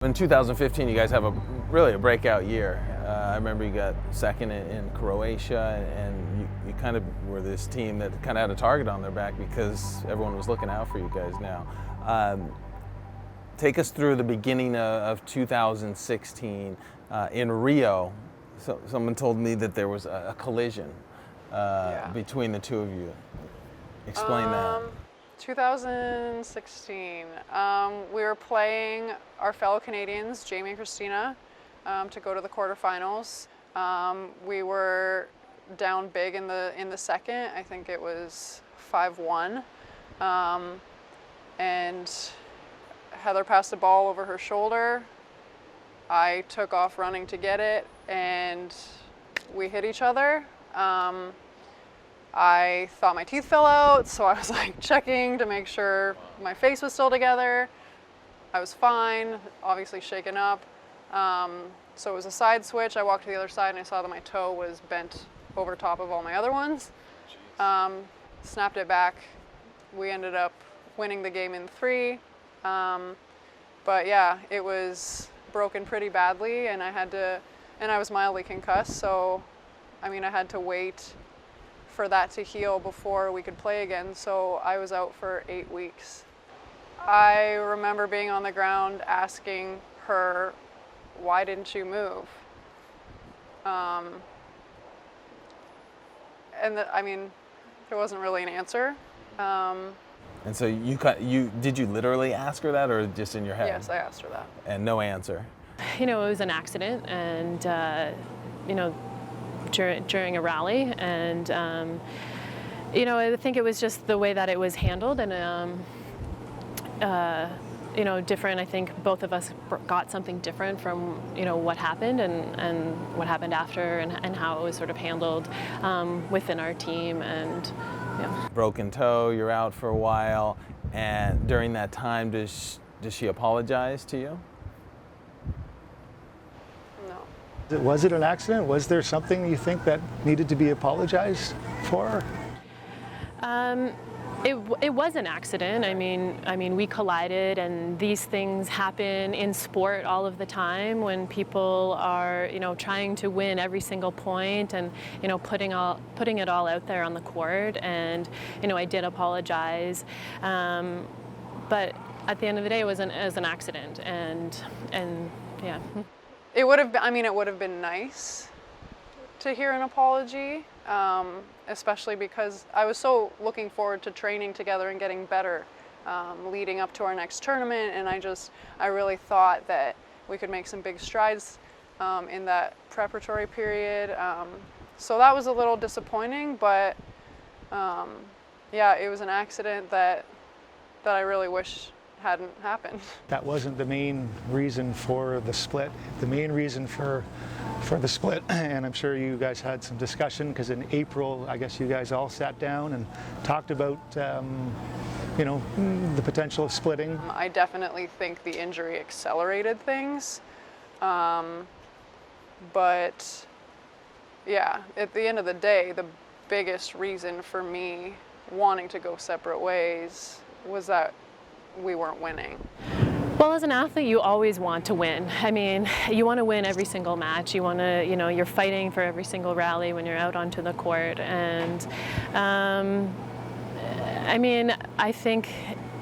In 2015, you guys have really a breakout year. I remember you got second in Croatia, and you kind of were this team that kind of had a target on their back because everyone was looking out for you guys now. Take us through the beginning of 2016 in Rio. So, someone told me that there was a collision between the two of you. Explain that. 2016, we were playing our fellow Canadians, Jamie and Christina, to go to the quarterfinals. We were down big in the second. I think it was 5-1, and Heather passed the ball over her shoulder. I took off running to get it, and we hit each other. I thought my teeth fell out, so I was like checking to make sure my face was still together. I was fine, obviously shaken up. So it was a side switch. I walked to the other side and I saw that my toe was bent over top of all my other ones. Snapped it back. We ended up winning the game in 3. But yeah, it was broken pretty badly, and I was mildly concussed, so I mean I had to wait for that to heal before we could play again, so I was out for 8 weeks. I remember being on the ground asking her, why didn't you move? I mean, there wasn't really an answer. And so did you literally ask her that, or just in your head? Yes, I asked her that. And no answer? You know, it was an accident, and you know, during a rally, and you know, I think it was just the way that it was handled, and you know, different. I think both of us got something different from, you know, what happened and what happened after, and how it was sort of handled within our team. And yeah. Broken toe, you're out for a while, and during that time, does she apologize to you? Was it an accident? Was there something you think that needed to be apologized for? It was an accident. I mean, we collided, and these things happen in sport all of the time when people are, you know, trying to win every single point, and, you know, putting it all out there on the court. And, you know, I did apologize, but at the end of the day, it was an accident, and yeah. It would have been, I mean, it would have been nice to hear an apology, especially because I was so looking forward to training together and getting better leading up to our next tournament, and I really thought that we could make some big strides in that preparatory period. So that was a little disappointing, but yeah, it was an accident that I really wish hadn't happened. That wasn't the main reason for the split. The main reason for the split, and I'm sure you guys had some discussion, because in April, I guess you guys all sat down and talked about, you know, the potential of splitting. I definitely think the injury accelerated things, but yeah, at the end of the day, the biggest reason for me wanting to go separate ways was that we weren't winning. Well, as an athlete, you always want to win. I mean, you want to win every single match. You want to, you know, you're fighting for every single rally when you're out onto the court. And I mean, I think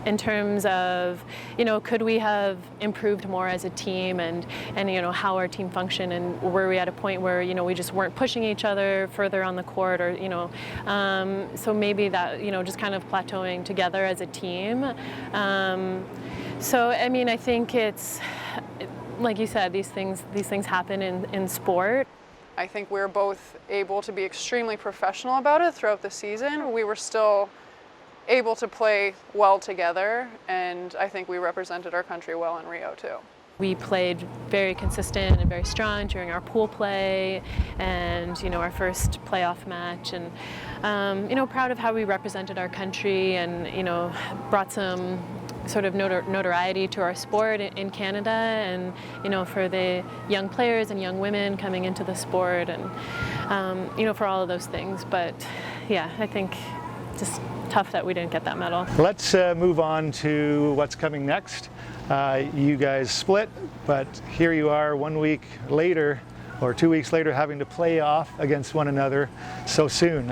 in terms of, you know, could we have improved more as a team, and you know, how our team functioned, and were we at a point where, you know, we just weren't pushing each other further on the court, or, you know, so maybe that, you know, just kind of plateauing together as a team. So I mean, I think it's, like you said, these things happen in sport. I think we were both able to be extremely professional about it throughout the season. We were still able to play well together, and I think we represented our country well in Rio too. We played very consistent and very strong during our pool play, and, you know, our first playoff match, and you know, proud of how we represented our country, and, you know, brought some sort of notoriety to our sport in Canada, and, you know, for the young players and young women coming into the sport, and you know, for all of those things. But yeah, I think just tough that we didn't get that medal. Let's move on to what's coming next. You guys split, but here you are 1 week later, or 2 weeks later, having to play off against one another so soon.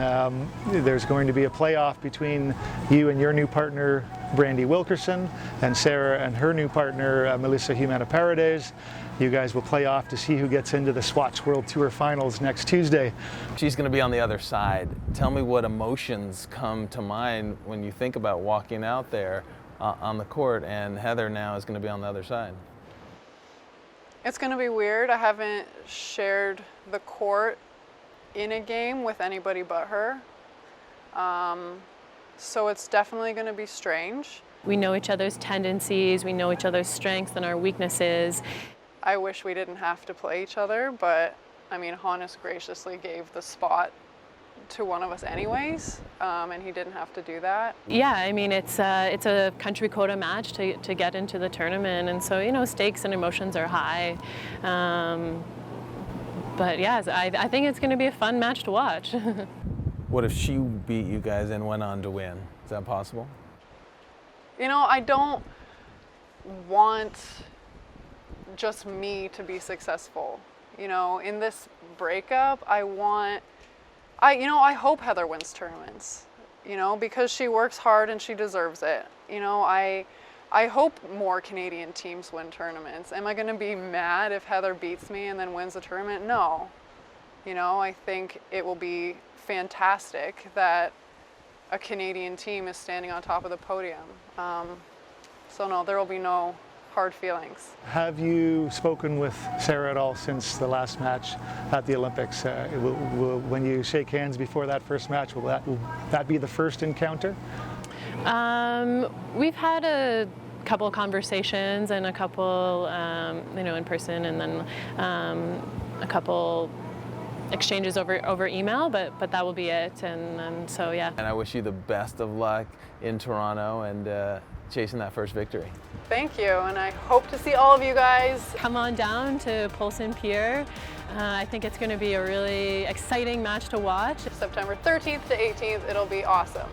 There's going to be a playoff between you and your new partner, Brandy Wilkerson, and Sarah and her new partner, Melissa Jimena Paredes. You guys will play off to see who gets into the Swatch World Tour Finals next Tuesday. She's going to be on the other side. Tell me what emotions come to mind when you think about walking out there on the court, and Heather now is going to be on the other side. It's going to be weird. I haven't shared the court in a game with anybody but her. So it's definitely going to be strange. We know each other's tendencies, we know each other's strengths and our weaknesses. I wish we didn't have to play each other, but I mean, Hannes graciously gave the spot to one of us anyways, and he didn't have to do that. Yeah, I mean, it's a country quota match to get into the tournament, and so, you know, stakes and emotions are high. But yeah, I think it's going to be a fun match to watch. What if she beat you guys and went on to win? Is that possible? You know, I don't want just me to be successful. You know, in this breakup, I hope Heather wins tournaments, you know, because she works hard and she deserves it. You know, I hope more Canadian teams win tournaments. Am I going to be mad if Heather beats me and then wins the tournament? No. You know, I think it will be fantastic that a Canadian team is standing on top of the podium. So no, there will be no hard feelings. Have you spoken with Sarah at all since the last match at the Olympics? When you shake hands before that first match, will that be the first encounter? We've had a couple conversations and a couple, you know, in person, and then a couple exchanges over email, but that will be it. And so yeah. And I wish you the best of luck in Toronto and chasing that first victory. Thank you, and I hope to see all of you guys. Come on down to Polson Pier. I think it's going to be a really exciting match to watch. September 13th to 18th, it'll be awesome.